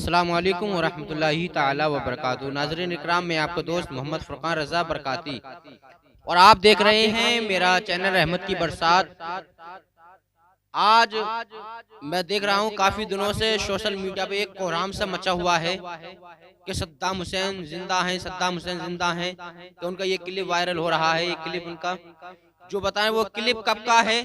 अस्सलामु अलैकुम वरहमतुल्लाहि ताला वबरकातुहू। नाज़रीन इकराम, मैं आपका दोस्त मोहम्मद फुरकान रज़ा बरकाती और आप देख रहे हैं मेरा चैनल रहमत की बरसात। आज मैं देख रहा हूँ काफ़ी दिनों से सोशल मीडिया पे एक कोहराम सा मचा हुआ है कि सद्दाम हुसैन जिंदा हैं, सद्दाम हुसैन जिंदा हैं। तो उनका ये क्लिप वायरल हो रहा है। ये क्लिप उनका जो बताएं वो क्लिप कब का है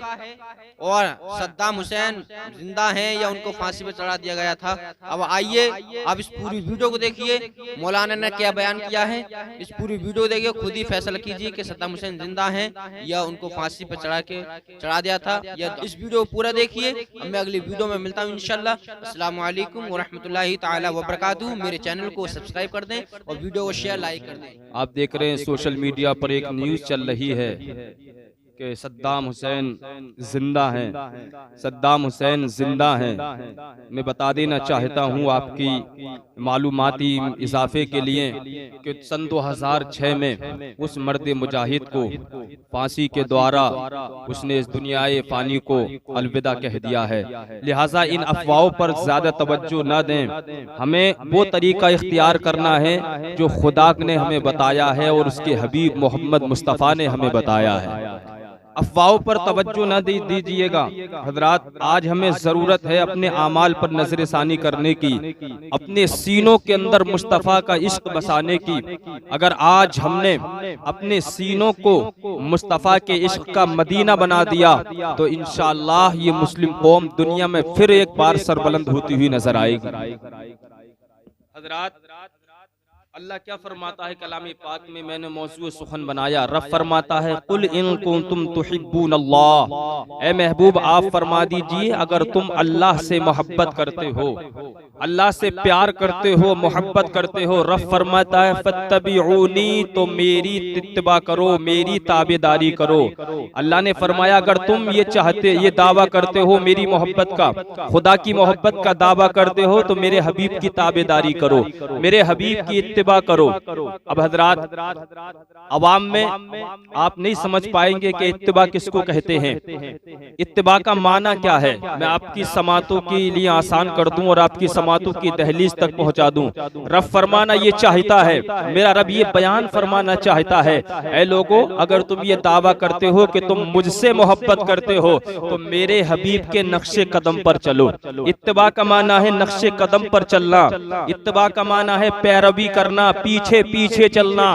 और सद्दाम हुसैन जिंदा हैं या उनको फांसी पे चढ़ा दिया गया था। अब आइए आप इस पूरी वीडियो को देखिए, मौलाना ने क्या बयान किया है। इस पूरी वीडियो देखिए, खुद ही फैसला कीजिए कि सद्दाम हुसैन जिंदा हैं या उनको फांसी पे चढ़ा दिया था। या इस वीडियो को पूरा देखिए। अब मैं अगली वीडियो में मिलता हूँ इंशाल्लाह। अस्सलामु अलैकुम वरहमतुल्लाहि ताला वबरकातुहू। मेरे चैनल को सब्सक्राइब कर दें और वीडियो को शेयर लाइक कर दें। आप देख रहे हैं सोशल मीडिया पर एक न्यूज़ चल रही है कि सद्दाम हुसैन जिंदा हैं, सद्दाम हुसैन जिंदा हैं। मैं बता देना चाहता हूं आपकी मालूमाती इजाफे के लिए कि सन 2006 में उस मर्द मुजाहिद को फांसी के द्वारा उसने इस दुनियाए फानी को अलविदा कह दिया है। लिहाजा इन अफवाहों पर ज्यादा तवज्जो न दें। हमें वो तरीका इख्तियार करना है जो खुदा ने हमें बताया है और उसके हबीब मोहम्मद मुस्तफ़ा ने हमें बताया है। अफवाहों पर तवज्जो न दीजिएगा हजरात। आज हमें जरूरत है अपने आमाल पर नजर सानी करने की, अपने सीनों के अंदर मुस्तफ़ा का इश्क बसाने की। अगर आज हमने अपने सीनों को मुस्तफ़ा के इश्क का मदीना बना दिया तो इंशाअल्लाह ये मुस्लिम कौम दुनिया में फिर एक बार सरबुलंद होती हुई नजर आएगी। हजरात, अल्लाह क्या फरमाता है कलाम पाक में, मैंने मौजूद सुखन बनाया। रब फरमाता है कुल इन कुंतुम तुहिब्बून अल्लाह, ए महबूब आप फरमा दीजिए अगर तुम अल्लाह से मोहब्बत करते हो, अल्लाह से प्यार करते हो, मोहब्बत करते हो। रब फरमाता है फत्तबिऊनी, तो मेरी इत्तिबा करो, मेरी ताबेदारी करो। अल्लाह ने फरमाया अगर तुम ये चाहते, ये दावा करते हो मेरी मोहब्बत का, खुदा की मोहब्बत का दावा करते हो तो मेरे हबीब की ताबेदारी करो, मेरे हबीब की इत्तिबा करो। अब हजरात, अवाम में आप नहीं समझ पाएंगे कि इत्तिबा किसको कहते हैं, इत्तिबा का माना क्या है। मैं आपकी समातों के लिए आसान कर दूं और आपकी समातों की दहलीज तक पहुंचा दूं। रब फरमाना ये चाहता है, मेरा रब ये बयान फरमाना चाहता है, ऐ लोगों अगर तुम ये दावा करते हो कि तुम मुझसे मोहब्बत करते हो तो मेरे हबीब के नक्शे कदम पर चलो। इत्तिबा का माना है नक्शे कदम पर चलना, इत्तिबा का माना है पैरवी करना, पीछे पीछे चलना।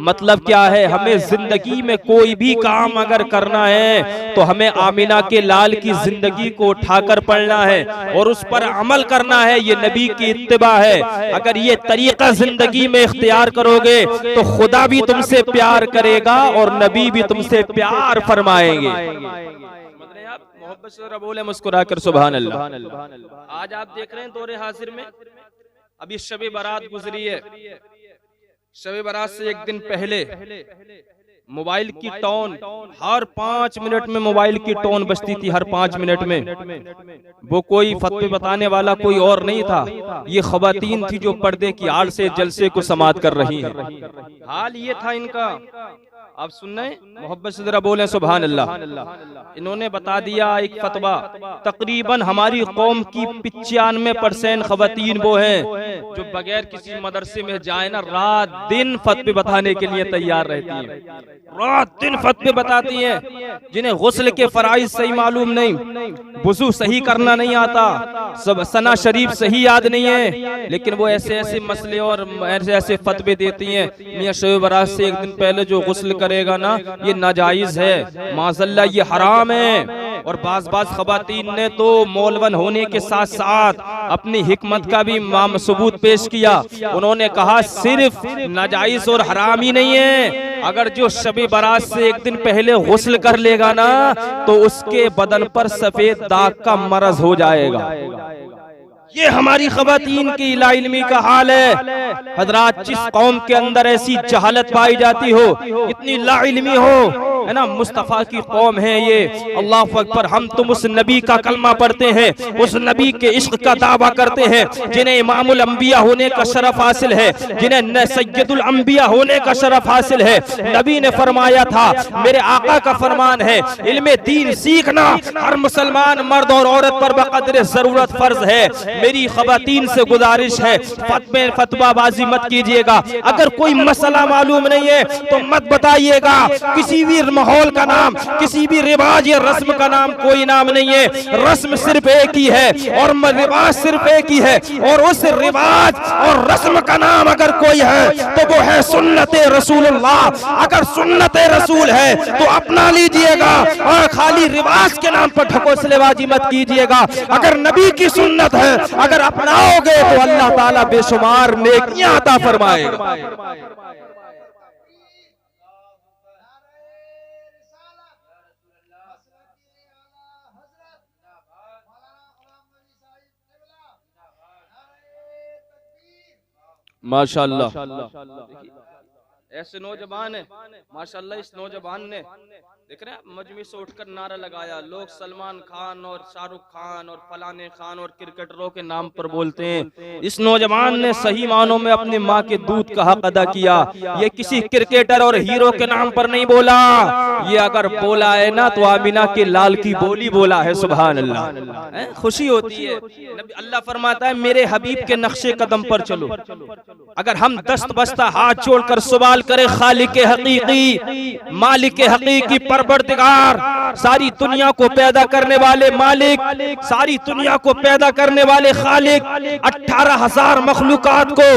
मतलब क्या है, हमें जिंदगी में कोई भी काम अगर करना है तो हमें आमिना के लाल की जिंदगी को उठाकर पढ़ना है और उस पर अमल करना है। ये नबी की इत्तिबा है। अगर ये तरीका जिंदगी में इख्तियार करोगे तो खुदा भी तुमसे प्यार करेगा और नबी भी तुमसे प्यार फरमाएंगे। मोहब्बत से बोले मुस्कुरा कर सुभान अल्लाह। आज आप देख रहे हैं दौरे हाजिर में अभी शब बारात गुजरी है। शब बारात से एक दिन पहले मोबाइल की टोन हर 5 मिनट में, मोबाइल की टोन बजती थी हर 5 मिनट में। वो कोई फतवे बताने वाला कोई और नहीं था, ये खवातीन थी जो पर्दे की आड़ से जलसे को समात कर रही हैं। हाल ये था इनका। आप सुन रहे हैं, मोहब्बत से जरा बोले सुभान अल्लाह। इन्होंने बता दिया एक फतवा, तकरीबन हमारी कौम की 95% खवातीन वो हैं जो बगैर किसी मदरसे में जाए ना रात दिन फतवे बताने के लिए तैयार रहती हैं, रात दिन फतवे बताती हैं, जिन्हें गुस्ल के फराइज सही मालूम नहीं, वुजू सही करना नहीं आता, सब सना शरीफ सही याद नहीं है, लेकिन वो ऐसे ऐसे मसले और ऐसे ऐसे फतवे देती हैं। मियां शब बारात से एक दिन पहले जो गुस्ल करेगा ना ये नाजायज है, माज़ल्ला ये हराम है। और बाज खवातीन ने तो मौलवन होने के साथ साथ अपनी हिकमत का भी सबूत पेश किया। उन्होंने कहा सिर्फ नाजायज और हराम ही नहीं है, अगर जो शब बारात से एक दिन पहले गुस्ल कर लेगा ना तो उसके बदन पर सफेद दाग का मरज हो जाएगा। ये हमारी खवातीन की लाइल्मी का हाल है। हजरात, जिस कौम के अंदर ऐसी जहालत पाई जाती हो, इतनी लाइल्मी हो, है ना, मुस्तफ़ा की कौम है ये। अल्लाह अकबर। हम तुम उस नबी का कलमा पढ़ते हैं, उस नबी के इश्क का दावा करते हैं जिन्हें इमामुल अंबिया होने का शरफ हासिल है, जिन्हें सैयदुल अंबिया होने का शरफ हासिल है। नबी ने फरमाया था, मेरे आका का फरमान है, इल्मे दीन सीखना हर मुसलमान मर्द और औरत पर बकदर जरूरत फर्ज है। मेरी खवातीन से गुजारिश है, फतवाबाजी मत कीजिएगा। अगर कोई मसला मालूम नहीं है तो मत बताइएगा। किसी भी माहौल का नाम, किसी भी रिवाज या रस्म का नाम कोई नाम नहीं है। रस्म सिर्फ एक ही है और रिवाज सिर्फ एक ही है, और उस रिवाज और रस्म का नाम अगर कोई है तो वो है सुन्नत रसूलुल्लाह। अगर सुन्नत रसूल है तो अपना लीजिएगा, और खाली रिवाज के नाम पर ढकोसलेबाजी मत कीजिएगा। अगर नबी की सुन्नत है, अगर अपनाओगे तो अल्लाह ताला बेशुमार नेकियां अता फरमाएगा। माशाअल्लाह, ऐसे नौजवान है माशाअल्लाह। इस नौजवान ने देख रहे हैं मजमे से उठकर नारा लगाया। लोग सलमान खान और शाहरुख खान और फलाने खान और क्रिकेटरों के नाम पर बोलते हैं। इस नौजवान ने सही मानों में अपनी माँ के दूध का हक अदा किया। ये किसी क्रिकेटर और हीरो के नाम पर नहीं बोला, ये अगर बोला है ना तो आमिना के लाल की बोली बोला है। सुभान अल्लाह, खुशी होती है। अल्लाह फरमाता है मेरे हबीब के नक्शे कदम पर चलो। अगर हम दस्त बस्ता हाथ जोड़कर सवाल करें खालिक हकीकी, मालिक हकीकी, परवरदिगार, सारी दुनिया को पैदा करने वाले मालिक, सारी दुनिया को पैदा करने वाले खालिक, 18,000 मखलूकात को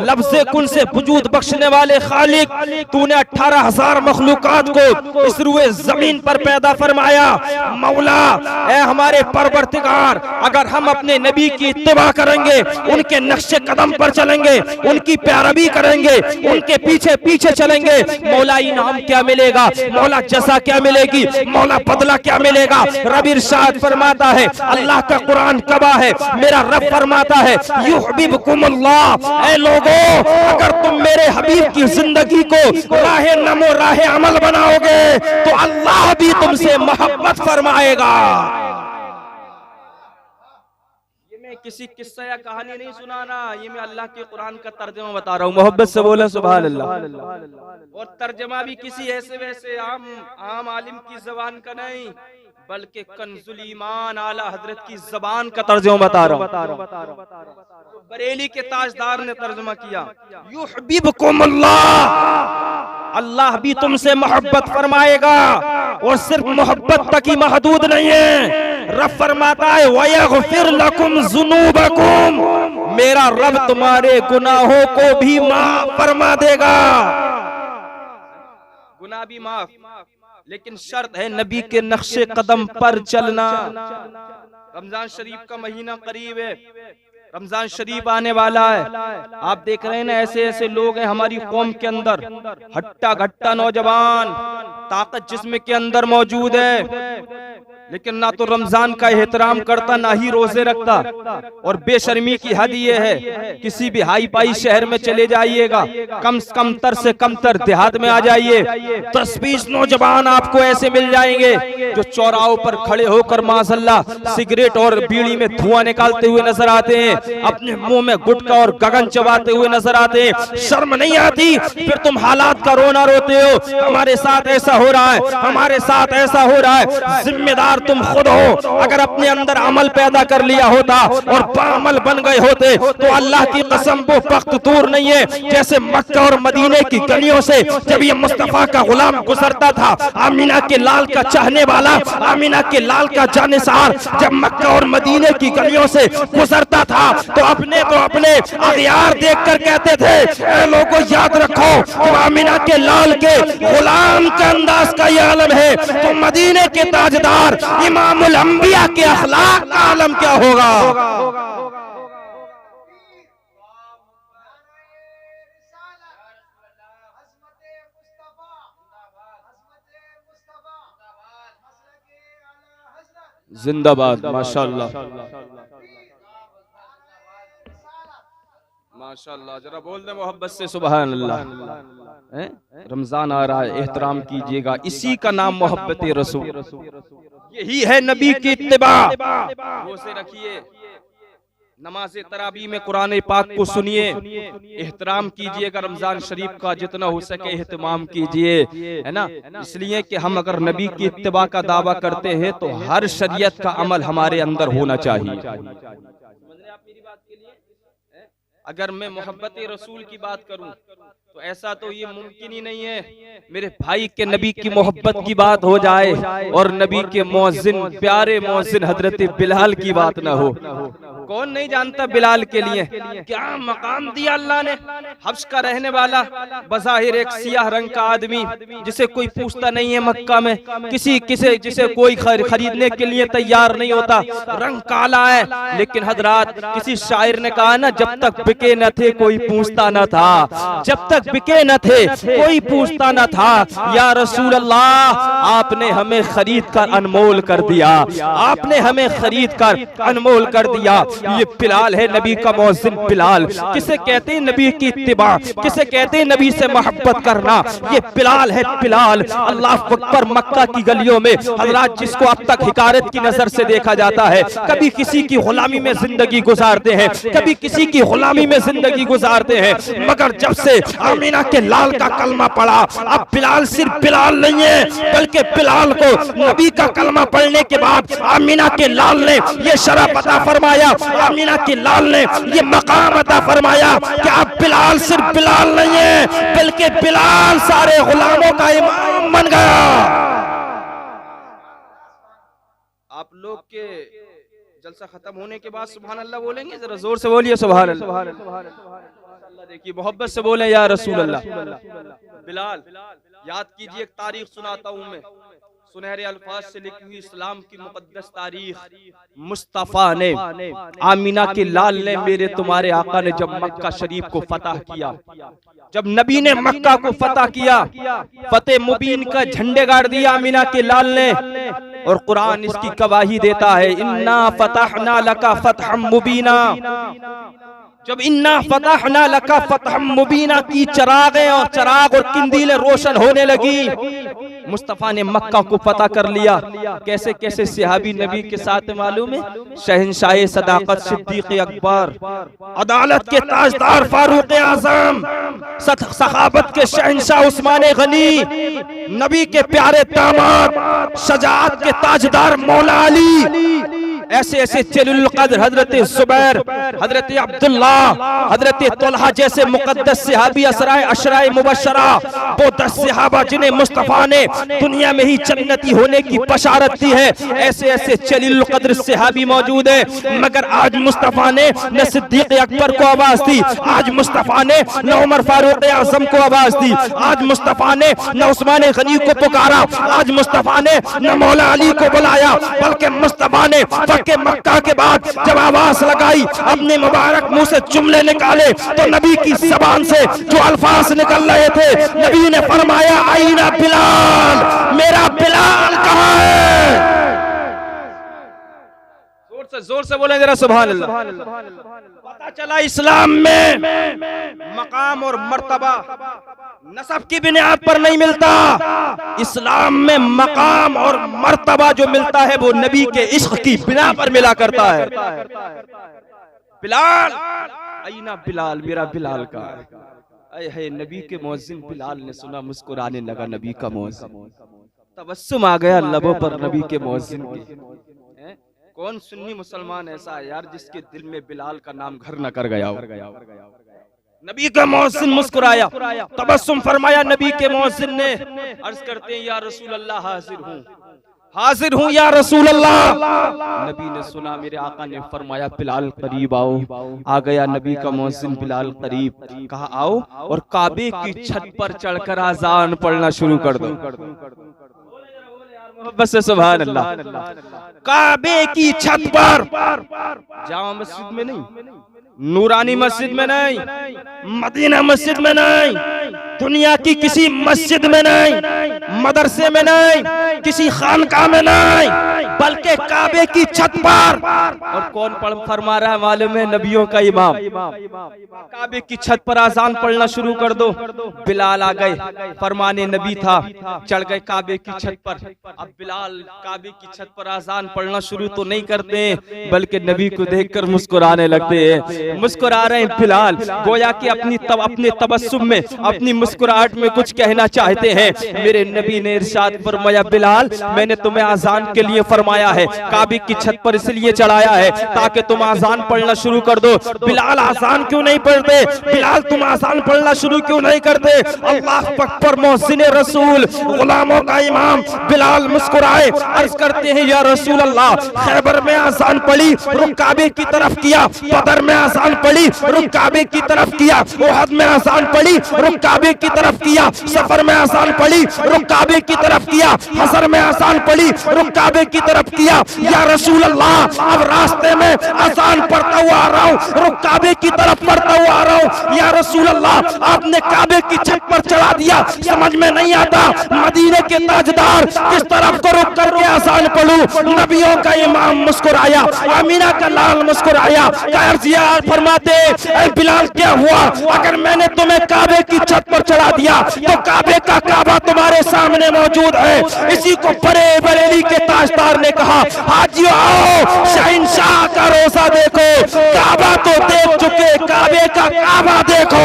लफ्ज़े कुन से वजूद बख्शने वाले खालिक, तूने 18,000 मखलूकात को इस रुए जमीन पर पैदा फरमाया। मौला ए हमारे परवरदिगार, अगर हम अपने नबी की इत्तिबा करेंगे, उनके नक्शे कदम पर चलेंगे, उनकी पैरवी करेंगे, उनके पीछे पीछे चलेंगे, मौला इनाम क्या मिलेगा, मौला जज़ा क्या मिलेगी, मौला बदला क्या मिलेगा। रब इरशाद फरमाता है, अल्लाह का कुरान कबा है, मेरा रब फरमाता है युहिब्बुकुमुल्लाह। ऐ लोगों, अगर तुम मेरे हबीब की जिंदगी को राहे नमो राहे अमल बनाओगे तो अल्लाह भी तुमसे मोहब्बत फरमाएगा। किसी किस्सा या कहानी नहीं सुनाना, ये मैं अल्लाह के कुरान का तर्जुमा बता रहा हूँ। मोहब्बत से बोला सुभान अल्लाह। और तर्जुमा भी किसी ऐसे वैसे आम आलिम की जबान का नहीं, बल्कि कंजुल ईमान आला हजरत की जबान का तर्जुमा बता रहा हूँ। बरेली के ताजदार ने तर्जुमा किया, युहिब्बुकुमुल्लाह, अल्लाह भी तुमसे मोहब्बत फरमाएगा। और सिर्फ मोहब्बत तक ही महदूद नहीं है, रब फरमाता है वयग़फिर लकुम ज़ुनूबकुम, मेरा रब तुम्हारे गुनाहों को भी माफ फरमा देगा। गुनाह भी माफ, लेकिन शर्त है नबी के नक्शे कदम पर चलना। रमजान शरीफ का महीना करीब है, रमजान शरीफ आने वाला है। आप देख रहे हैं ना, ऐसे ऐसे लोग हैं हमारी कौम के अंदर, हट्टा घट्टा नौजवान, ताकत जिस्म के अंदर मौजूद है, लेकिन ना तो रमजान का एहतराम करता, ना ही रोजे रखता। और बेशर्मी की हद ये है, किसी भी हाई पाई शहर में चले जाइएगा, कमतर से कमतर देहात में आ जाइए, 10-20 नौजवान आपको ऐसे मिल जाएंगे जो चौराहों पर खड़े होकर माशअल्लाह सिगरेट और बीड़ी में धुआं निकालते हुए नजर आते हैं, अपने मुंह में गुटखा और गगन चबाते हुए नजर आते हैं। शर्म नहीं आती? फिर तुम हालात का रोना रोते हो। हमारे साथ ऐसा हो रहा है, हमारे साथ ऐसा हो रहा है। जिम्मेदार तुम खुद हो। अगर अपने अंदर अमल पैदा कर लिया होता और बाअमल बन गए होते तो अल्लाह की कसम वो वक्त दूर नहीं है जैसे मक्का और मदीने की गलियों से जब ये मुस्तफा का गुलाम गुजरता था, आमीना के लाल का चाहने वाला, आमीना के लाल का जानिसार जब मक्का और मदीने की गलियों से गुजरता था तो अपने अगयार देखकर कहते थे, ऐ लोगों याद रखो जब आमीना के लाल के गुलाम का अंदाज का ये आलम है तो मदीने के ताजदार इमामुल अंबिया के अखलाक का आलम क्या होगा। जिंदाबाद, माशाअल्लाह माशाअल्लाह। जरा बोल दे मोहब्बत से सुभान अल्लाह। रमजान आ रहा है, एहतराम कीजिएगा, इसी का नाम मोहब्बत रसूल, यही है नबी की इत्तिबा। रोज़े रखिए, नमाज तरावी में कुरान पाक को सुनिए, एहतराम कीजिएगा, रमजान शरीफ का जितना हो सके एहतमाम कीजिए, है ना। इसलिए कि हम अगर नबी की इत्तिबा का दावा करते हैं तो हर शरीयत का अमल हमारे अंदर होना चाहिए। आप मेरी बात के लिए? अगर मैं मोहब्बत रसूल की बात करूं तो ऐसा तो ये मुमकिन ही नहीं है मेरे भाई के नबी की मोहब्बत की बात हो जाए और नबी के मौजिन प्यारे मौजिन हजरत बिलाल की बात ना हो। कौन नहीं जानता बिलाल के लिए क्या मकाम दिया अल्लाह ने। हब्श का रहने वाला, बज़ाहिर एक सियाह रंग का आदमी जिसे कोई पूछता नहीं है मक्का में, जिसे कोई खरीदने के लिए तैयार नहीं होता, रंग काला है। लेकिन हजरात किसी शायर ने कहा ना, जब तक बिके न थे कोई पूछता न था, जब तक बिके न थे कोई पूछता न था। या रसूल अल्लाह आपने हमें खरीद कर अनमोल कर दिया, आपने हमें खरीद कर अनमोल कर दिया। ये बिलाल है नबी का मौजिन बिलाल। किसे कहते हैं नबी की इत्तिबा, किसे कहते हैं नबी से मोहब्बत करना, ये बिलाल है बिलाल। अल्लाह अकबर। मक्का की गलियों में हजरात जिसको अब तक हिकारत की नजर से देखा जाता है, कभी किसी की गुलामी में जिंदगी गुजारते हैं, कभी किसी की गुलामी में जिंदगी गुजारते हैं, मगर जब से आमीना के लाल का कलमा पड़ा, अब बिलाल सिर्फ बिलाल नहीं है बल्कि बिलाल को नबी का कलमा पढ़ने के बाद आमीना के लाल ने ये शरफ अता फरमाया, आमीना के लाल ने ये मकाम अता फरमाया कि अब बिलाल सिर्फ बिलाल नहीं है बल्कि बिलाल सारे गुलामों का इमाम बन गया। आप लोग के जलसा खत्म होने के बाद सुभान अल्लाह बोलेंगे, जरा जोर से बोलिए सुभान अल्लाह। देखिए मोहब्बत से बोले या रसूल अल्लाह। बिलाल याद कीजिए, एक तारीख सुनाता हूं मैं, सुनहरे अल्फाज से लिखी हुई इस्लाम की मुकद्दस तारीख। मुस्तफा ने, आमीना के लाल ने, मेरे तुम्हारे आका ने जब मक्का शरीफ को फतह किया, जब नबी ने मक्का को फतह किया, फतेह मुबीन का झंडे गाड़ दिया आमीना के लाल ने। और कुरान इसकी गवाही देता है, इन्ना फतहना लका फतहम मुबीना। जब इन्ना फतहना लका फतहम मुबीना की चरागें और चराग और किंदीलें रोशन होने लगी, मुस्तफा ने मक्का को फतह कर लिया। कैसे कैसे सहाबी नबी के साथ मालूम है? शहंशाह सदाकत सिद्दीक अकबर, अदालत के ताजदार फारूक आजम, सखावत के शहंशाह उस्मान गनी, नबी के प्यारे दामाद, शजाअत के ताजदार मौला अली, ऐसे ऐसे जलीलुल कद्र हजरत जुबैर, हजरत अब्दुल्ला, हजरत तलहा जैसे मुकद्दस सहाबी, अशराए मुबशरा, वो 10 सहाबा जिन्हें मुस्तफा ने दुनिया में ही जन्नती होने की बशारत दी है, ऐसे ऐसे जलीलुल कद्र सहाबी मौजूद है। मगर आज मुस्तफा ने न सिद्दीक अकबर को आवाज दी, आज मुस्तफा ने न उमर फारूक आजम को आवाज दी, आज मुस्तफा ने न उस्मान गनी को पुकारा, आज मुस्तफा ने न मौला अली को बुलाया, बल्कि मुस्तफा ने के मक्का के बाद जब आवाज लगाई, अपने मुबारक मुंह से जुमले निकाले, तो नबी की जबान से जो अल्फाज निकल रहे थे, नबी ने फरमाया, आईना बिलाल, मेरा बिलाल कहाँ है? जोर से बोले जरा सुभान अल्लाह। पता चला इस्लाम में मकाम और मर्तबा नसब की बुनियाद पर नहीं मिलता, इस्लाम में मकाम और मर्तबा जो मिलता है वो नबी के इश्क की बिना पर मिला करता है। बिलाल, आईना बिलाल, मेरा बिलाल का है। नबी के मौजिन बिलाल ने सुना, मुस्कुराने लगा नबी का मौजिन, तबस्सुम आ गया लबों पर नबी के मौजिन के। कौन सुन्नी मुसलमान ऐसा है यार जिसके दिल में बिलाल का नाम घर न कर गया हो? नबी का मौजिन मुस्कुराया, तबस्सुम फरमाया नबी के मौजिन ने। अर्ज करते हैं, या रसूल अल्लाह हाजिर हूँ, हाजिर हूँ या रसूल अल्लाह। नबी ने सुना, मेरे आका ने फरमाया, बिलाल करीब आओ। आ गया नबी का मौजिन बिलाल करीब, कहा आओ और काबे की छत पर चढ़कर आजान पढ़ना शुरू कर दो। बस सुभान अल्लाह। काबे की छत पर, जामा मस्जिद में नहीं, नूरानी मस्जिद में नहीं, मदीना मस्जिद में नहीं, दुनिया की किसी मस्जिद में नहीं, मदरसे में नहीं, किसी खानकाह में नहीं, बल्कि काबे की छत पर। और कौन पढ़ फरमा रहा है मालूम है? नबियों का इमाम। काबे की छत पर आजान पढ़ना शुरू कर दो। बिलाल आ गए, फरमाने नबी था, चढ़ गए काबे की छत पर। अब बिलाल काबे की छत पर आजान पढ़ना शुरू तो नहीं करते, बल्कि नबी को देखकर मुस्कुराने लगते हैं। मुस्कुरा रहे हैं बिलाल, गोया कि अपने तबस्सुम में, अपनी मुस्कुराहट में कुछ कहना चाहते हैं। मेरे नबी ने इरशाद फरमाया, बिलाल मैंने तुम्हें आजान के लिए फरमाया है, काबे की छत पर इसलिए चढ़ाया है ताकि तुम आजान पढ़ना शुरू कर दो। बिलाल आजान क्यों नहीं पढ़ते? बिलाल तुम आजान पढ़ना शुरू क्यों नहीं करते? अल्लाह अकबर, मोहसिन रसूल, गुलामों का इमाम बिलाल मुस्कुराए, अर्ज करते हैं, या रसूल अल्लाह, खैबर में आजान पढ़ी, रुख काबे की तरफ किया। बदर में आजान पढ़ी, रुख काबे की तरफ किया। उहद में आजान पढ़ी, रुख काबे की तरफ किया। सफर में आजान पढ़ी, रुख काबे की तरफ किया। हसर में आजान पढ़ी, रुख काबे की तरफ किया। या रसूल अल्लाह, अब रास्ते में आजान पढ़ता हुआ आ रहा हूँ, रुख काबे की तरफ पढ़ता हुआ आ रहा हूँ। या रसूल अल्लाह, आपने काबे की छत पर चढ़ा दिया, समझ में नहीं आता मदीने के ताजदार किस तरफ को रुक करके आजान पढ़ूं। नबियों का इमाम मुस्कुराया, आमीना का लाल मुस्कुराया, फरमाते, ऐ बिलाल क्या हुआ अगर मैंने तुम्हें काबे की छत पर चढ़ा दिया? तो काबे का काबा तुम्हारे सामने मौजूद है। इसी को बड़े बरेली के ताजदार ने कहा, हाजियो आओ, शहंशाह का रोजा देखो, काबा तो देख चुके, काबे का काबा देखो।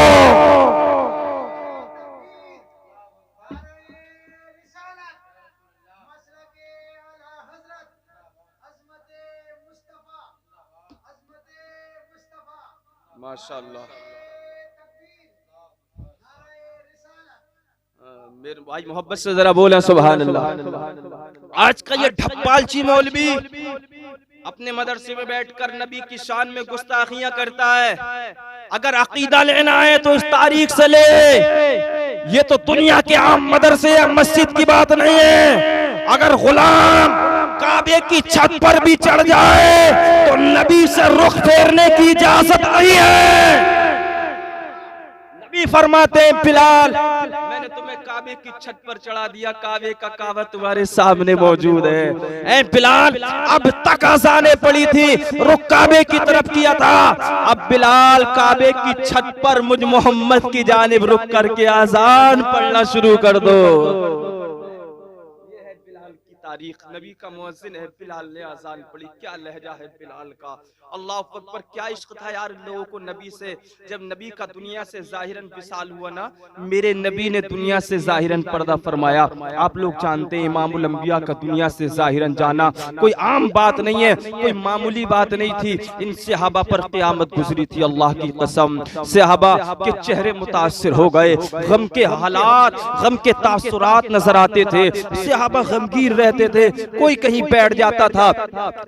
माशाअल्लाह, मेरे भाई मोहब्बत से जरा बोले सुभान अल्लाह। आज का ये ढप्पालची मौलवी अपने मदरसे में बैठकर नबी की शान में गुस्ताखियां करता है। अगर अकीदा लेना है तो इस तारीख से ले, ये तो दुनिया के आम मदरसे या मस्जिद की बात नहीं है। अगर गुलाम काबे की छत पर भी चढ़ जाए तो नबी से रुख फेरने की इजाजत नहीं है। नबी फरमाते हैं, बिलाल मैंने तुम्हें काबे की छत पर चढ़ा दिया, काबे का काबा तुम्हारे सामने मौजूद है। ऐ बिलाल, अब तक अज़ानें पड़ी थी, रुख काबे की तरफ किया था, अब बिलाल काबे की छत पर मुझ मोहम्मद की जानिब रुख करके अज़ान पढ़ना शुरू कर दो। तारीख, नबी का मुअज्जिन है, बिलाल ने अजान पढ़ी। क्या लहजा है बिलाल का, अल्लाह अकबर, क्या इश्क था यार लोगों को नबी से। जब नबी का दुनिया से जाहिरन विसाल हुआ ना, मेरे नबी ने दुनिया से जाहिरन पर्दा फरमाया। आप लोग जानते हैं इमामुल अंबिया का दुनिया से जाहिरन जाना कोई आम बात नहीं है, कोई मामूली बात नहीं थी। इन सहाबा पर क़यामत गुजरी थी, अल्लाह की कसम। सहाबा के चेहरे मुतासिर हो गए, गम के हालात, गम के तासुरात नजर आते थे। सहाबा गमगीन रहते थे, कोई कहीं बैठ जाता था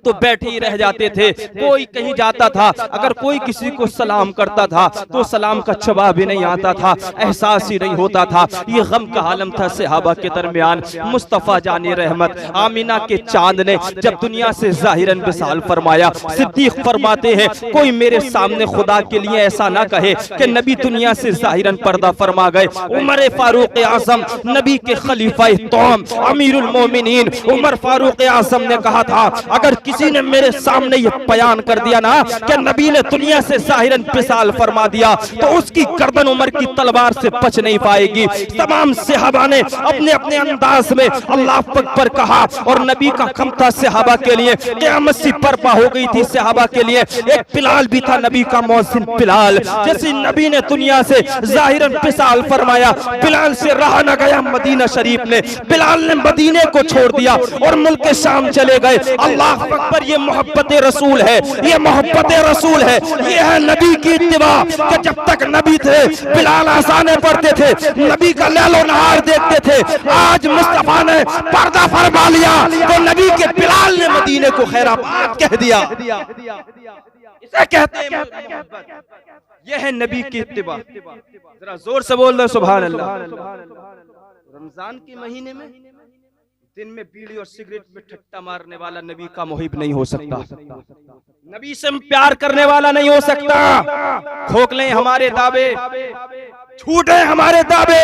तो बैठे ही रह जाते थे, कोई कहीं जाता था, अगर कोई किसी को सलाम करता था तो सलाम का जवाब भी नहीं आता था, एहसास ही नहीं होता था। ये गम का आलम था सहाबा के दरमियान। मुस्तफा जाने रहमत आमीना के चांद ने जब दुनिया से जाहिरन विसाल फरमाया, सिद्दीक फरमाते हैं, कोई मेरे सामने खुदा के लिए ऐसा ना कहे कि नबी दुनिया से जाहिरन पर्दा फरमा गए। उमर फारूक आजम, नबी के खलीफा तौम, अमीरुल मोमिनीन उमर फारूक आजम ने कहा था, अगर किसी ने मेरे सामने ये बयान कर दिया ना कि नबी ने दुनिया से जाहिरन विसाल फरमा दिया, तो उसकी गर्दन उमर की तलवार से बच नहीं पाएगी। तमाम सहाबा ने अपने अपने अंदाज में अल्लाह अकबर कहा, और नबी का खम था सहाबा के लिए, क़यामत सी बर्पा हो गई थी सहाबा के लिए। एक बिलाल भी था, नबी का मुअज्जिन बिलाल। जैसे नबी ने दुनिया से जाहिरन विसाल फरमाया, बिलाल से रहा न गया मदीना शरीफ में, बिलाल ने मदीने को छोड़ दिया और मुल्क शाम चले गए। अल्लाह अकबर, ये मोहब्बत रसूल है, ये मोहब्बत रसूल है, ये है नबी की इत्तिबा। कि जब तक नबी थे बिलाल आज़ानें पढ़ते थे, नबी का लैलो नहार देखते थे। आज मुस्तफा ने पर्दा फरमा लिया तो नबी के बिलाल ने मदीने को खैराबाद कह दिया। इसे कहते हैं मोहब्बत, ये है नबी की इत्तिबा। जरा जोर से बोल दो सुभान अल्लाह। रमजान के महीने में दिन में बीड़ी और सिगरेट में ठट्टा मारने वाला नबी का मुहिब नहीं हो सकता, नबी से प्यार करने वाला नहीं हो सकता। खोखले हमारे दावे, झूठे हमारे दावे,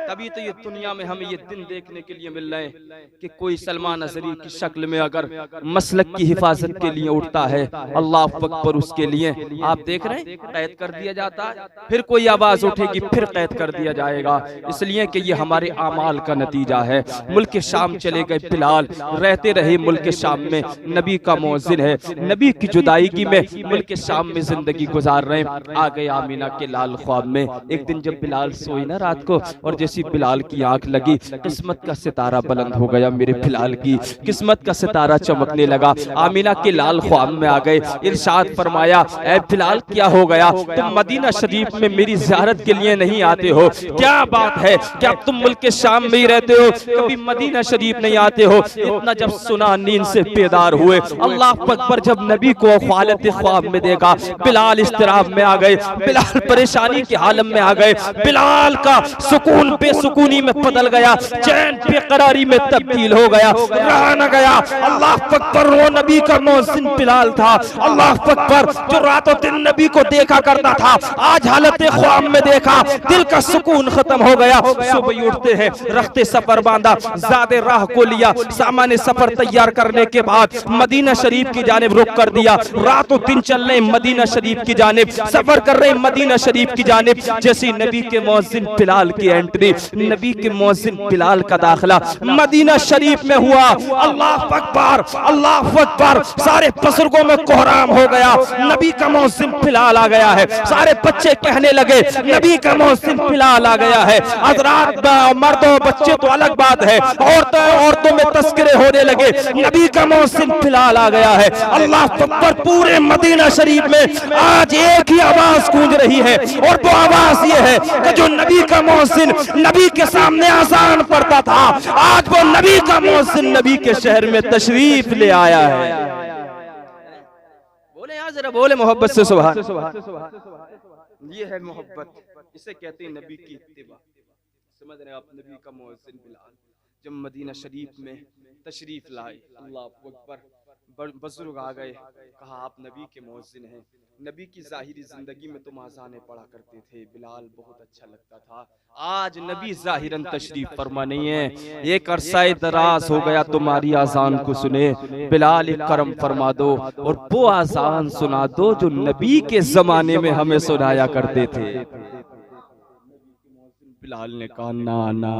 तभी तो ये दुनिया में हमें ये दिन देखने के लिए मिल रहे हैं कि कोई सलमान अजहरी की शक्ल में अगर मसलक की हिफाजत के लिए उठता है, अल्लाह अकबर, उसके लिए आप देख रहे हैं कैद कर दिया जाता है, फिर कोई आवाज उठेगी फिर कैद कर दिया जाएगा। इसलिए कि ये हमारे आमाल का नतीजा है। मुल्क शाम चले गए बिलाल, रहते रहे मुल्क शाम में, नबी का मुअज्जिन है, नबी की जुदाईगी में मुल्क शाम में जिंदगी गुजार रहे हैं। आ गए आमीना के लाल ख्वाब में। एक दिन जब बिलाल सोई ना रात को, और जैसी बिलाल की आंख लगी, किस्मत का सितारा बुलंद हो गया। मेरे बिलाल की किस्मत का सितारा चमकने लगा। आमीना के लाल ख्वाब में आ गए। इरशाद फरमाया, ऐ बिलाल क्या हो गया, तुम मदीना शरीफ में मेरी ज़ियारत के लिए नहीं आते हो? क्या बात है, क्या तुम मुल्क शाम में ही रहते हो, कभी मदीना शरीफ नहीं आते हो? इतना जब सुना नींद से बेदार हुए। अल्लाह अकबर, जब नबी को ख्वालत ख्वाब में देखा, बिलाल इस्तिराब में आ गए, बिलाल परेशानी के आलम में आ गए। बिलाल का सुकून बेसुकूनी में बदल गया, चैन बेकरारी में तब्दील हो गया, रहा न गया। अल्लाह अकबर, वो नबी का मुअज्जिन बिलाल था, अल्लाह अकबर, जो रातों दिन नबी को देखा करता था, आज हालत ख्वाब में देखा, दिल का सुकून खत्म हो गया। सुबह उठते हैं, रखते सफर बांधा, ज़ादे राह को लिया, सामान सफर तैयार करने के बाद मदीना शरीफ की जानिब रुख कर दिया। रातों दिन चल रहे मदीना शरीफ की जानिब, सफर कर रहे मदीना शरीफ की जानिब। जैसी नबी के मुअज्जिन बिलाल की एंट्री, नबी के मुअज्जिन बिलाल का दाखिला मदीना शरीफ में हुआ, अल्लाह अकबर, अल्लाह अकबर, सारे बुजुर्गों में कोहराम हो गया। नबी का मुअज्जिन बिलाल आ गया है। सारे बच्चे कहने लगे, नबी का मुअज्जिन बिलाल आ गया है। हज़रात, मर्दों बच्चे तो अलग बात है, औरतों में तस्करे होने लगे, नबी का मुअज्जिन बिलाल आ गया है। अल्लाह अकबर, पूरे मदीना शरीफ में आज एक ही आवाज गूंज रही है, और वो आवाज ये है कि जो नबी का मुअज्जिन नबी के सामने अज़ान पढ़ता था, आज वो नबी का मुअज्जिन नबी के शहर में तशरीफ ले आया है। बोले यार जरा, बोले मोहब्बत से सुभान। ये है मोहब्बत, इसे कहते हैं नबी की इत्तिबा। समझ रहे हैं आप? नबी का मुअज्जिन बिलाल जब मदीना शरीफ में तशरीफ लाए, अल्लाह अकबर, बुजुर्ग आ गए, कहा आप नबी के मुअज्जिन हैं, नबी की ज़ाहिरी जिंदगी में तुम आज़ानें पढ़ा करते थे, बिलाल बहुत अच्छा लगता था। आज नबी ज़ाहिरन तशरीफ फरमा नहीं है, एक अरसा दराज हो गया तुम्हारी आज़ान को सुने, बिलाल एक करम फरमा दो और वो आज़ान सुना दो जो नबी के जमाने में हमें सुनाया करते थे। बिलाल ने कहा, ना ना,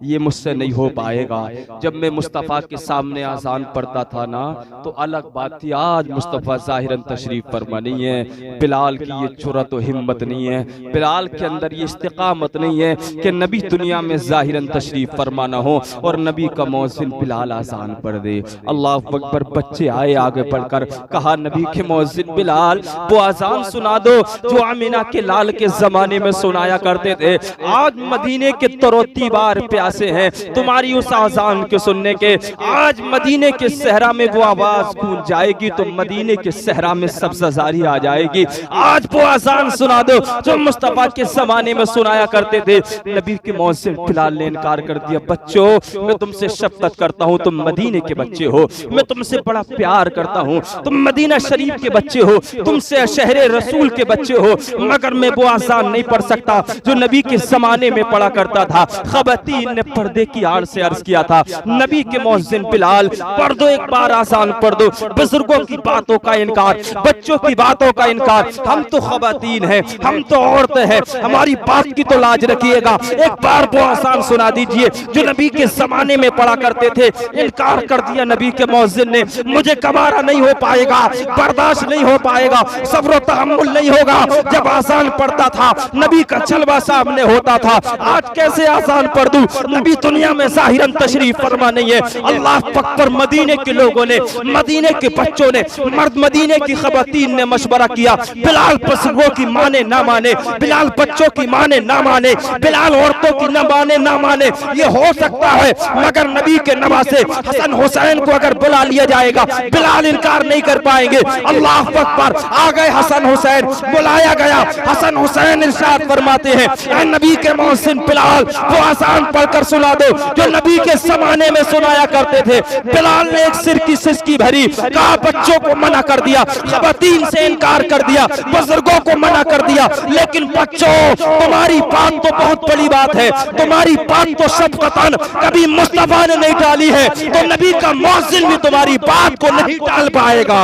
ये मुझसे नहीं हो पाएगा। जब मैं मुस्तफ़ा के सामने आज़ान पढ़ता था ना, तो अलग बात थी, आज मुस्तफ़ा ज़ाहिरन तशरीफ फरमा नहीं है। बिलाल की ये जुर्रत और हिम्मत नहीं है, बिलाल के अंदर ये इस्तिक़ामत नहीं है कि नबी दुनिया में ज़ाहिरन तशरीफ फरमा ना हो और नबी का मुअज्जिन बिलाल आज़ान पढ़ दे। अल्लाह अकबर, बच्चे आए आगे बढ़कर, कहा नबी के मुअज्जिन बिलाल, वो आज़ान सुना दो जो आमीना के लाल के ज़माने में सुनाया करते थे। आज मदीने के तरोती बार प्यासे हैं तुम्हारी उस आज़ान के सुनने के। आज मदीने के सहरा में वो आवाज गूंज जाएगी तो मदीने के सहरा में सब्ज़ाज़ारी आ जाएगी। आज वो आज़ान सुना दो जो मुस्तफ़ा के ज़माने में सुनाया करते थे। नबी के मुअज्जिन बिलाल ने इनकार कर दिया, बच्चों मैं तुमसे शफ़क़त करता हूँ, तुम मदीने के बच्चे हो, मैं तुमसे बड़ा प्यार करता हूँ, तुम मदीना शरीफ के बच्चे हो, तुमसे शहरे रसूल के बच्चे हो, मगर मैं वो आज़ान नहीं पढ़ सकता जो नबी के ज़माने में पढ़ा करता था। ख़वातीन ने पर्दे की आड़ से अर्ज किया था, नबी के मुअज्जिन बिलाल पढ़ दो, एक बार आज़ान पढ़ दो। बुजुर्गों की बातों का इनकार, बच्चों की बातों का इनकार, हम तो ख़वातीन हैं, हम तो औरतें हैं, हमारी बात की तो लाज रखिएगा, एक बार वो आज़ान सुना दीजिए जो नबी के ज़माने में पढ़ा करते थे। इनकार कर दिया नबी के मुअज्जिन ने, मुझे कबारा नहीं हो पाएगा, बर्दाश्त नहीं हो पाएगा, सब्र व तहम्मुल नहीं होगा। जब आज़ान पढ़ता था नबी का जलवा सामने होता था, आज कैसे आज़ान पढ़ दूं? नबी दुनिया में ज़ाहिरन तशरीफ फरमा नहीं है। अल्लाह अकबर, मदीने के लोगों ने, मदीने के बच्चों ने, मर्द मदीने की ख़वातीन ने मशवरा किया, बिलाल बुजुर्गों की माने ना माने, बिलाल बच्चों की माने ना माने, बिलाल औरतों की न माने ना माने, ये हो सकता है, मगर नबी के नवासे हसन हुसैन को अगर बुला लिया जाएगा बिलाल इनकार नहीं कर पाएंगे। अल्लाह अकबर, आ गए हसन हुसैन, बुलाया गया। हसन हुसैन इरशाद फरमाते हैं, नबी के मुअज्जिन बिलाल वो आज़ान पढ़कर कर सुना दो जो नबी के जमाने में सुनाया करते थे। बिलाल ने एक सिर की सिसकी भरी, कहा बच्चों को मना कर दिया, खवातीन से इनकार कर दिया, बुजुर्गों को मना कर दिया, लेकिन बच्चों तुम्हारी बात तो बहुत बड़ी बात है, तुम्हारी बात तो शफ़क़तन कभी मुस्तफा ने नहीं टाली है, तो नबी का मौज़िन भी तुम्हारी बात को नहीं टाल पाएगा।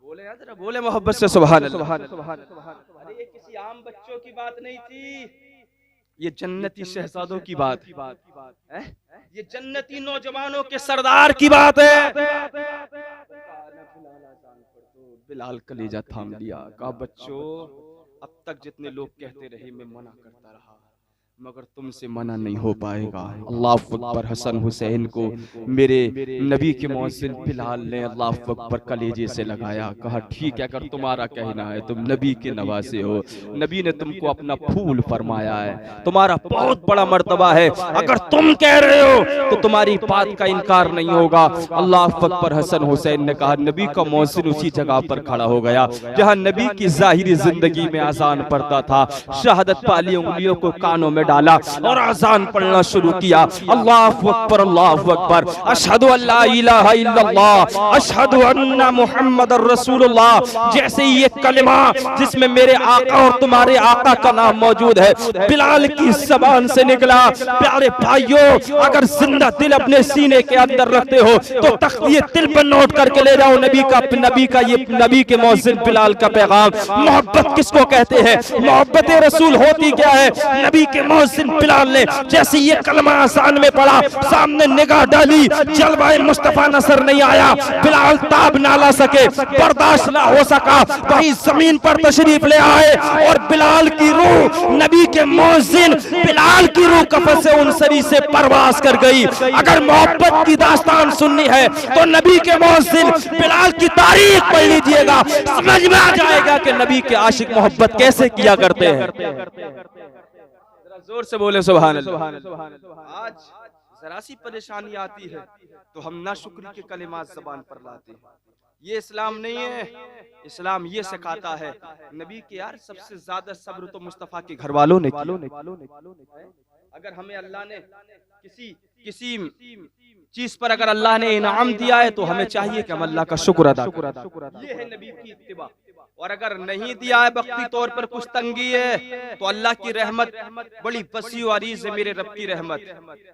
बोले यार जरा बोले मोहब्बत से सुभान अल्लाह। अरे ये किसी आम बच्चों की बात नहीं थी, ये जन्नती शहजादों की बात है, ये जन्नती नौजवानों के सरदार की बात है। बिलाल कलेजा थाम लिया, कहा बच्चों अब तक जितने लोग कहते रहे मैं मना करता रहा, मगर तुमसे मना नहीं हो पाएगा। अल्लाह अकबर। हसन हुसैन को मेरे नबी के मौज़िन बिलाल ने अल्लाह अकबर कलेजे से लगाया, कहा ठीक है अगर तुम्हारा कहना है, तुम नबी के नवासे हो, नबी ने तुमको अपना फूल फरमाया है, तुम्हारा बहुत बड़ा मर्तबा है, अगर तुम कह रहे हो तो तुम्हारी बात का इनकार नहीं होगा। अल्लाह अकबर। हसन हुसैन ने कहा, नबी का मौज़िन उसी जगह पर खड़ा हो गया जहाँ नबी की ज़ाहिरी जिंदगी में अज़ान पढ़ता था, शहादत वाली उंगलियों को कानों में डाला और अज़ान पढ़ना शुरू किया। अल्लाहु अकबर, अल्लाहु अकबर, अशहदु अल्ला इलाहा इल्लल्लाह, अशहदु अन्ना मुहम्मदुर रसूलुल्लाह। जैसे ये कलिमा जिसमें मेरे आका और तुम्हारे आका का नाम मौजूद है बिलाल की ज़बान से निकला, प्यारे भाइयों अगर जिंदा दिल अपने सीने के अंदर रखते हो तो तख्तिए दिल पर नोट करके ले जाओ नबी के मौज़िन बिलाल का पैगाम। मोहब्बत किसको कहते हैं, मोहब्बत रसूल होती क्या है। नबी के मौज़िन बिलाल ने जैसे ये कलमा आसान में पढ़ा, सामने निगाह डाली, जलवाए मुस्तफा नजर नहीं आया, बिलाल ताब ना ला सके, बर्दाश्त ना हो सका, वहीं जमीन पर तशरीफ ले आए और बिलाल की रूह, नबी के मौज़िन बिलाल की रूह कफन से उन सरी से परवास कर गई। अगर मोहब्बत की दास्तान सुननी है तो नबी के मौज़िन बिलाल की तारीख पढ़ लीजिएगा, समझ में आ जाएगा कि नबी के आशिक मोहब्बत कैसे किया करते हैं। जोर से बोले सुभान अल्लाह। आज जरा सी परेशानी आती है तो हम नाशुक्री के कलिमात ज़बान पर लाते हैं। ये इस्लाम नहीं है, इस्लाम ये सिखाता है नबी के यार सबसे ज्यादा सब्र तो मुस्तफा के घर वालों ने किया। अगर हमें अल्लाह ने किसी चीज पर अगर अल्लाह ने इनाम दिया है तो हमें चाहिए कि हम अल्लाह का शुक्र अदा करें। ये है नबी की इत्तिबा। और अगर नहीं दिया है वक्ती तौर पर कुछ तंगी है तो अल्लाह की रहमत बड़ी बसी अरीज है। मेरे रब की रहमत,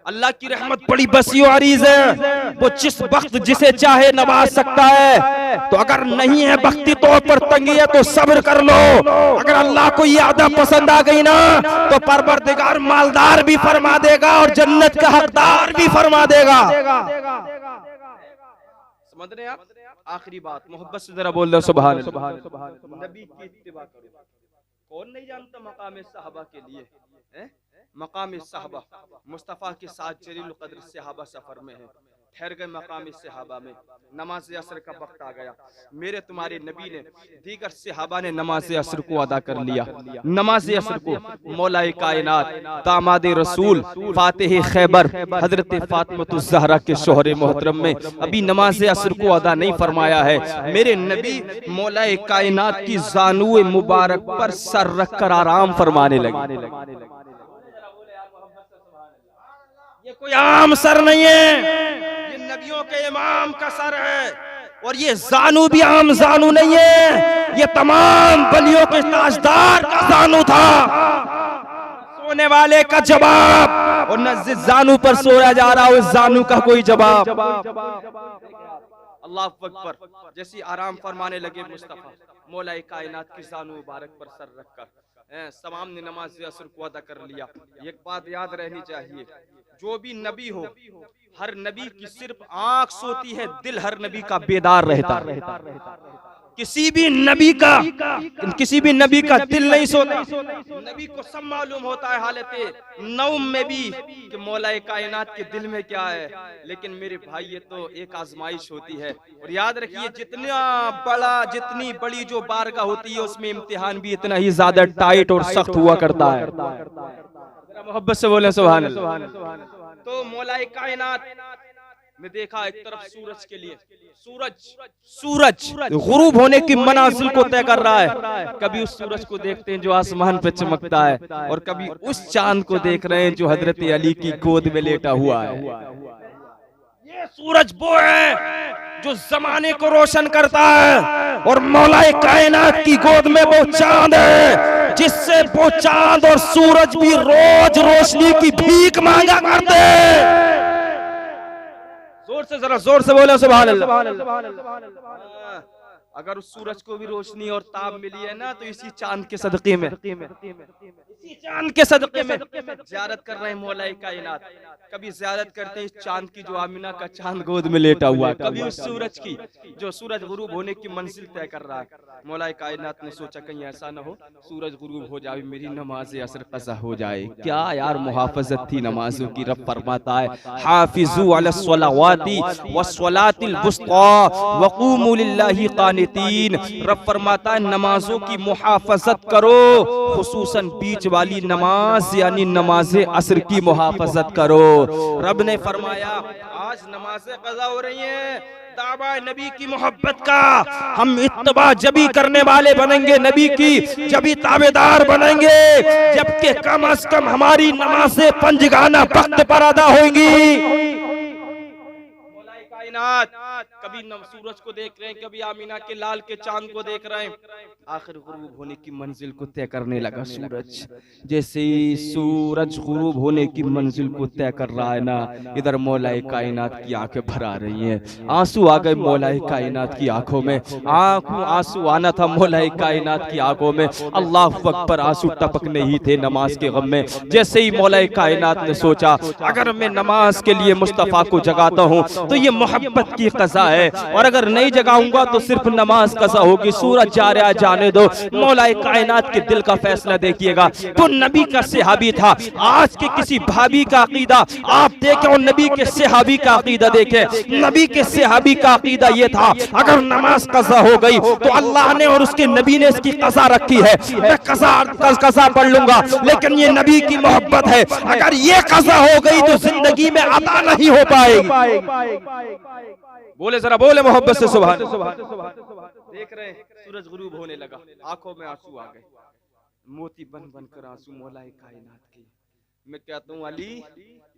अल्लाह की रहमत बड़ी बसी अरीज है, वो जिस वक्त जिसे चाहे नवाज सकता है। तो अगर नहीं है वक्ती तौर पर तंगी है तो सब्र कर लो। अगर अल्लाह को ये आदत पसंद आ गई ना तो परवरदिगार मालदार भी फरमा देगा और जन्नत का हकदार भी फरमा देगा। समझ रहे आप? आखिरी बात मोहब्बत से जरा बोल दो सुभान अल्लाह। नबी की इत्तिबा करो। कौन नहीं जानता मकाम सहाबा के लिए, मकाम सहाबा मुस्तफा के साथ जलील कद्र सहाबा सफर में है, ठहर गए मकाम सहाबा में, नमाज असर का वक्त आ गया। मेरे तुम्हारे नबी ने दीगर सहाबा ने नमाज असर को अदा कर लिया। नमाज असर को मौलाए कायनात दामाद रसूल फातिह खैबर हजरत फातिमतुज़ ज़हरा के शोहरे मोहतरम में अभी नमाज असर को अदा नहीं फरमाया है। मेरे नबी मौलाए कायनात की ज़ानुए मुबारक पर सर रख कर आराम फरमाने लगे। ये कोई आम सर नहीं है, ये नबियों के इमाम का सर है। और ये जानू भी आम जानू नहीं है, ये तमाम बलियों के ताजदार का जानू था। सोने वाले का जवाब और न जिस जानू पर सोया जा रहा उस जानू का कोई जवाब। अल्लाह अकबर। जैसी आराम फरमाने लगे मुस्तफा मौलाए कायनात की जानू मुबारक पर सर रखकर तमाम ने नमाज असर को अदा कर लिया। एक बात याद रहनी चाहिए, जो भी नबी हो हर नबी की सिर्फ आंख सोती है, दिल हर नबी का बेदार रहता है। किसी भी नबी का दिल नहीं सोता। नबी को सब मालूम होता है हालत नौम में भी कि मौलाए कायनात के दिल में क्या है। लेकिन मेरे भाई ये तो एक आजमाइश होती है। और याद रखिए जितनी बड़ी जो बारगाह होती है उसमें इम्तिहान भी इतना ही ज्यादा टाइट और सख्त हुआ करता है। मोहब्बत से बोले सुभान अल्लाह। तो मौलाए कायनात में देखा एक तरफ सूरज के लिए सूरज गुरूब होने की मनाजिल को तय कर रहा है, कभी उस सूरज को देखते हैं जो आसमान पे चमकता है, और कभी उस चांद को देख रहे हैं जो हजरत अली की गोद में लेटा हुआ है। ये सूरज वो है जो जमाने को रोशन करता है, और मौलाए कायनात की गोद में वो चांद है जिससे वो चांद और सूरज भी रोज रोशनी की भीख मांगा करते हैं। जोर से, जरा जोर से बोलो सुभान अल्लाह। अगर उस सूरज को भी रोशनी और ताप मिली है ना, तो इसी चांद के सदके में, इसी चांद के सदके में ज़ियारत कर रहे हैं मौलाए कायनात। कभी ज़ियारत करते हैं इस चांद की जो आमिना का चांद गोद में लेटा हुआ, कभी उस सूरज की जो सूरज गुरूब होने की मंजिल तय कर रहा है। मौलाए कायनात ने सोचा कहीं ऐसा ना हो सूरज गुरूब हो जाए, मेरी नमाज असर कज़ा हो जाए। क्या यार मुहाफ़ज़त थी नमाजों की। रब फरमाता है हाफ़िज़ू अलस्सलावाति वस्सलातिल वुस्ता वक़ूमू लिल्लाहि क़ानितीन। रब फरमाता है नमाजों की मुहाफ़ज़त करो, खुसूसन बीच वाली नमाज यानी नमाज़े असर की मुहाफ़ज़त करो। रब ने फरमाया आज नमाज़ें क़ज़ा हो रही हैं, दावा नबी की मोहब्बत का। हम इत्तबा जभी करने वाले बनेंगे नबी की, जभी ताबेदार बनेंगे जबकि कम अज कम हमारी नमाज़ें पंजगाना वक्त पर अदा होंगी। कभी सूरज को देख रहे हैं, कभी आमीना के लाल के चांद को देख रहे हैं। आखिर गुरूब होने की मंजिल को तय करने लगा सूरज। जैसे ही सूरज गुरूब होने की मंजिल को तय कर रहा है ना, इधर मौलाए कायनात की आंखें भर आ रही हैं। आंसू आ गए मौलाए कायनात की आंखों में। आंसू आना था मौलाए कायनात की आंखों में, अल्लाह अकबर आंसू टपकने ही थे नमाज के गम में। जैसे ही मौलाए कायनात ने सोचा अगर मैं नमाज के लिए मुस्तफा को जगाता हूँ तो ये मोहब्बत की क़ज़ा है, और अगर नहीं जगाऊंगा तो सिर्फ नमाज क़ज़ा होगी। सूरज जा रहा जाने दो। मौलाए कायनात के दिल का फैसला देखिएगा। तो नबी का सहाबी था। आज के किसी भाभी का अकीदा आप देखें और नबी के सहाबी का अकीदा देखें। नबी के सहाबी का अकीदा ये था अगर नमाज क़ज़ा हो गई तो अल्लाह ने और उसके नबी ने इसकी क़ज़ा रखी है, मैं क़ज़ा पढ़ लूंगा, लेकिन ये नबी की मोहब्बत है, अगर ये क़ज़ा हो गई तो जिंदगी में अता नहीं हो पाएगी। बोले जरा बोले मोहब्बत से सुभान। देख रहे हैं सूरज गुरूब होने लगा, आंखों में आंसू आ गए, मोती बन बन कर आंसू मौलाए कायनात की। मैं कहता हूँ अली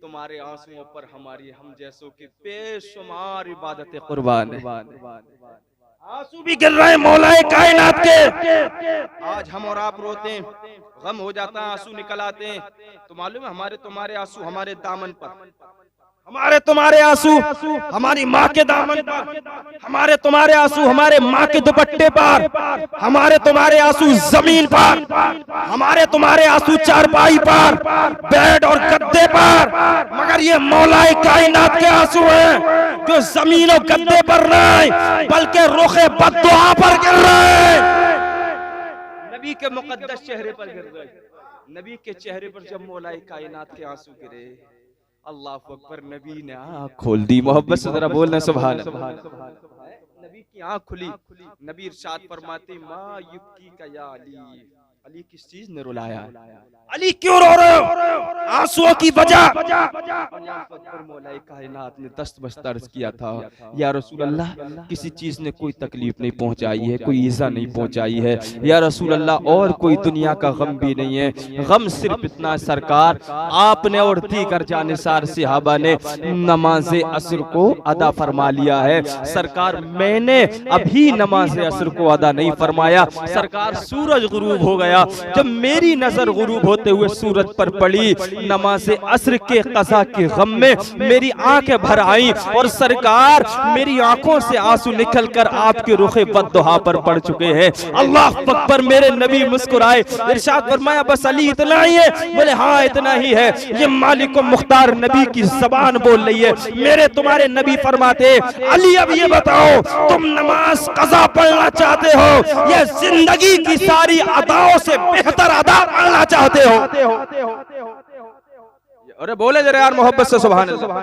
तुम्हारे आंसुओं पर हमारी हम जैसों की बेशुमार इबादतें कुर्बान है। आंसू भी गिर रहे हैं मौलाए कायनात के। आज हम और आप रोते हैं, गम हो जाता है, आंसू निकल आते हैं, तो मालूम है हमारे तुम्हारे आंसू हमारे दामन पर, हमारे तुम्हारे आंसू हमारी माँ के दामन पर, हमारे तुम्हारे आंसू हमारे माँ के दुपट्टे पर, हमारे तुम्हारे आंसू जमीन पर, हमारे तुम्हारे आंसू चारपाई पर, बेड और गद्दे पर, मगर ये मौलाए कायनात के आंसू हैं जो जमीन और गद्दे पर नहीं बल्कि रुखे बद्दुआ पर गिर रहे हैं। नबी के मुकद्दस चेहरे पर गिर रहे। नबी के चेहरे पर जब मौलाए कायनात के आंसू गिरे, अल्लाह अकबर, नबी ने आँख खोल दी। मोहब्बत से जरा बोलना सुभान अल्लाह। नबी की आँख खुली, नबी इरशाद फरमाते माँ युक्की का या अली, अली किस चीज ने रुलाया, अली क्यों रो रहे हो, आंसुओं की वजह। मौलाए कायनात ने दस्त बस्त अर्ज किया था या रसूल अल्लाह किसी चीज ने कोई तकलीफ नहीं पहुंचाई है, कोई ईजा नहीं पहुंचाई है या रसूल अल्लाह, और कोई दुनिया का गम भी नहीं है, गम सिर्फ इतना सरकार आपने और दीगर जानिसार सहाबा ने नमाज असर को अदा फरमा लिया है। सरकार मैंने अभी नमाज असर को अदा नहीं फरमाया, सरकार सूरज गुरूब हो गया। जब मेरी नजर गुरूब होते हुए सूरज पर पड़ी, नमाज असर के क़ज़ा के गम में मेरी आंखें भर आई और सरकार मेरी आंखों से आंसू निकलकर आपके रुखे बद्दुआ पर पड़ चुके हैं। अल्लाह अकबर, मेरे नबी मुस्कुराए, इरशाद फरमाया बस अली इतना ही है? बोले हाँ इतना ही है। ये मालिक मुख्तार नबी की ज़बान बोल रही है। मेरे तुम्हारे नबी फरमाते अली अब ये बताओ तुम नमाज क़ज़ा पढ़ना चाहते हो या जिंदगी की सारी अदाओं से बेहतर अदा पढ़ना चाहते हो? अरे बोले जरा यार मोहब्बत से सुभान अल्लाह।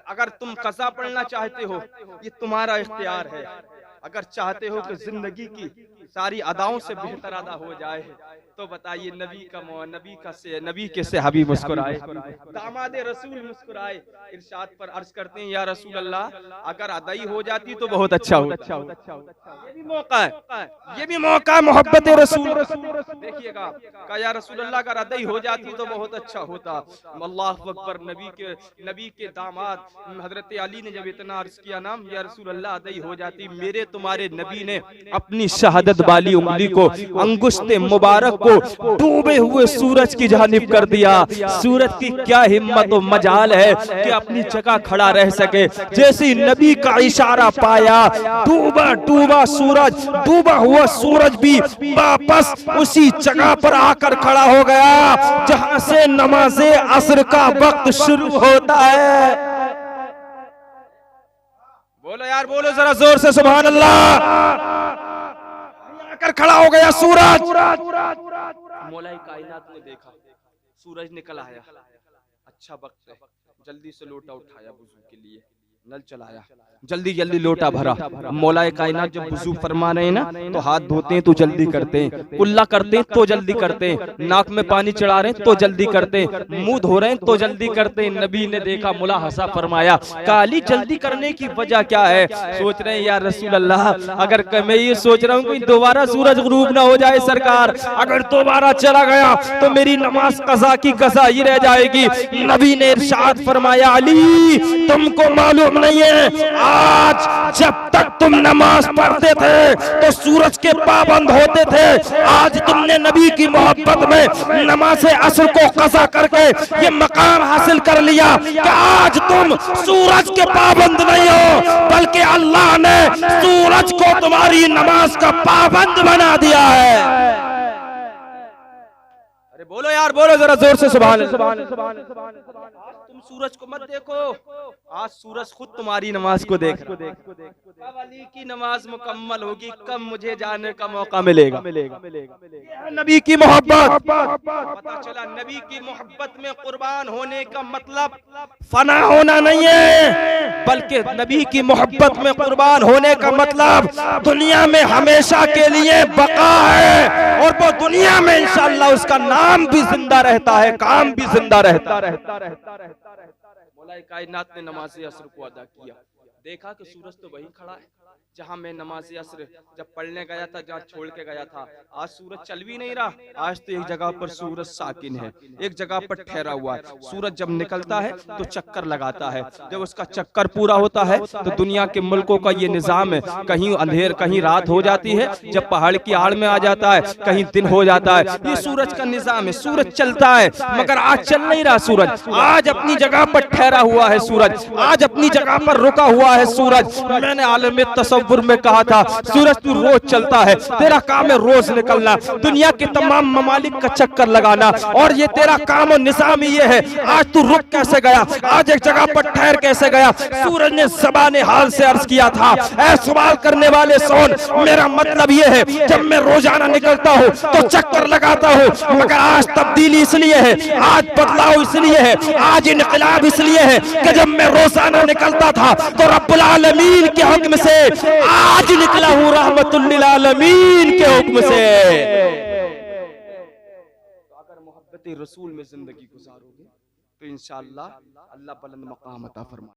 अगर तुम क़ज़ा पढ़ना चाहते हो ये तुम्हारा इख्तियार है, अगर चाहते हो कि जिंदगी की सारी अदाओं से बेहतर अदा हो जाए तो बताइए नबी के सहाबी मुस्कुराए, दामाद रसूल मुस्कुराए। इरशाद पर अर्ज करते हैं या रसूल अल्लाह अगर अदाई हो जाती तो बहुत अच्छा हो। ये भी मौका है, ये भी मौका है मोहब्बत रसूल। देखिएगा कहा या रसूल अल्लाह अगर अदाई हो जाती तो बहुत अच्छा होता। अल्लाह अकबर। नबी के दामाद हजरत अली ने जब इतना अर्ज किया ना या रसूल अल्लाह अदाई हो जाती, मेरे तुम्हारे नबी ने अपनी शहादत वाली उंगली को अंगुश्ते मुबारक को डूबे हुए सूरज की जानिब कर दिया। सूरज की क्या हिम्मत और मजाल है कि अपनी जगह खड़ा रह सके। जैसे नबी का इशारा पाया डूबा सूरज, डूबा हुआ सूरज भी वापस उसी जगह पर आकर खड़ा हो गया जहां से नमाज़े असर का वक्त शुरू होता है। बोलो यार, बोलो जरा जोर से सुभान अल्लाह। आकर खड़ा हो गया सूरज। मौलाई कायनात ने देखा सूरज निकल आया, अच्छा वक्त है, जल्दी से लोटा उठाया वुजू के लिए, नल चलाया, जल्दी जल्दी लोटा भरा। मौलाए कायनात जब वुजू फरमा रहे हैं ना तो हाथ धोते हैं तो जल्दी करते हैं, कुल्ला करते हैं तो जल्दी करते हैं, नाक में पानी चढ़ा रहे हैं तो जल्दी करते हैं, मुंह धो रहे हैं तो जल्दी करते हैं। नबी ने देखा, मुलाहजा फरमाया, काली जल्दी करने की वजह क्या है? सोच रहे हैं या रसूल अल्लाह अगर मैं ये सोच रहा हूँ कि दोबारा सूरज गुरूब ना हो जाए सरकार, अगर दोबारा चला गया तो मेरी नमाज कज़ा की कज़ा ही रह जाएगी। नबी ने इरशाद फरमाया, अली तुमको मालूम नहीं है आज जब तक तुम नमाज पढ़ते थे तो सूरज के पाबंद होते थे, आज तुमने नबी की मोहब्बत में नमाज असर को कज़ा करके ये मकाम हासिल कर लिया कि आज तुम सूरज के पाबंद नहीं हो, बल्कि अल्लाह ने सूरज को तुम्हारी नमाज का पाबंद बना दिया है। अरे बोलो यार, बोलो जरा जोर से सुभान अल्लाह। तुम सूरज को मत देखो, आज सूरज खुद तुम्हारी नमाज को देख रहा है। कब अली की नमाज मुकम्मल होगी, कब मुझे जाने का मौका मिलेगा। नबी की मोहब्बत, पता चला नबी की मोहब्बत में कुर्बान होने का मतलब फना होना नहीं है, बल्कि नबी की मोहब्बत में कुर्बान होने का मतलब दुनिया में हमेशा के लिए बका है, और वो दुनिया में इंशाअल्लाह उसका नाम भी जिंदा रहता है, काम भी जिंदा रहता है। मौलाई कायनात ने नमाज़े असर को अदा किया, देखा कि सूरज तो वहीं खड़ा है जहां मैं नमाज़े असर जब पढ़ने गया था, जहां छोड़ के गया था। आज सूरज चल भी नहीं रहा, आज तो एक जगह पर सूरज साकिन है, एक जगह पर ठहरा हुआ है। सूरज जब निकलता है तो चक्कर लगाता है, जब उसका चक्कर पूरा होता है तो दुनिया के मुल्कों का ये निज़ाम है, कहीं अंधेर कहीं रात हो जाती है, जब पहाड़ की आड़ में आ जाता है कहीं दिन हो जाता है। ये सूरज का निज़ाम है, सूरज चलता है, मगर आज चल नहीं रहा सूरज, आज अपनी जगह पर ठहरा हुआ है सूरज, आज अपनी जगह पर रुका हुआ है सूरज। मैंने आलम तसव्वुर में कहा था सूरज तू रोज चलता है, तेरा काम है रोज निकलना, दुनिया के तमाम ममालिक का चक्कर लगाना, और ये तेरा काम और निज़ाम ये है। आज तू रुक कैसे गया, आज एक जगह पर ठहर कैसे गया? सूरज ने ज़बाने हाल से अर्ज किया था, ऐ सवाल करने वाले सुन, मेरा मतलब ये है जब मैं रोजाना निकलता हूँ तो चक्कर लगाता हूँ, मगर आज तब्दीली इसलिए है, आज बदलाव इसलिए है, आज इनकलाब इसलिए है कि जब मैं रोजाना निकलता था तो रब्बुल आलमीन के हुक्म से आज निकला हूँ रहमतुल लिल आलमीन के हुक्म से। तो अगर मोहब्बत रसूल में जिंदगी गुजारोगे तो इंशाअल्लाह अल्लाह बुलंद मकाम अता फरमाएगा।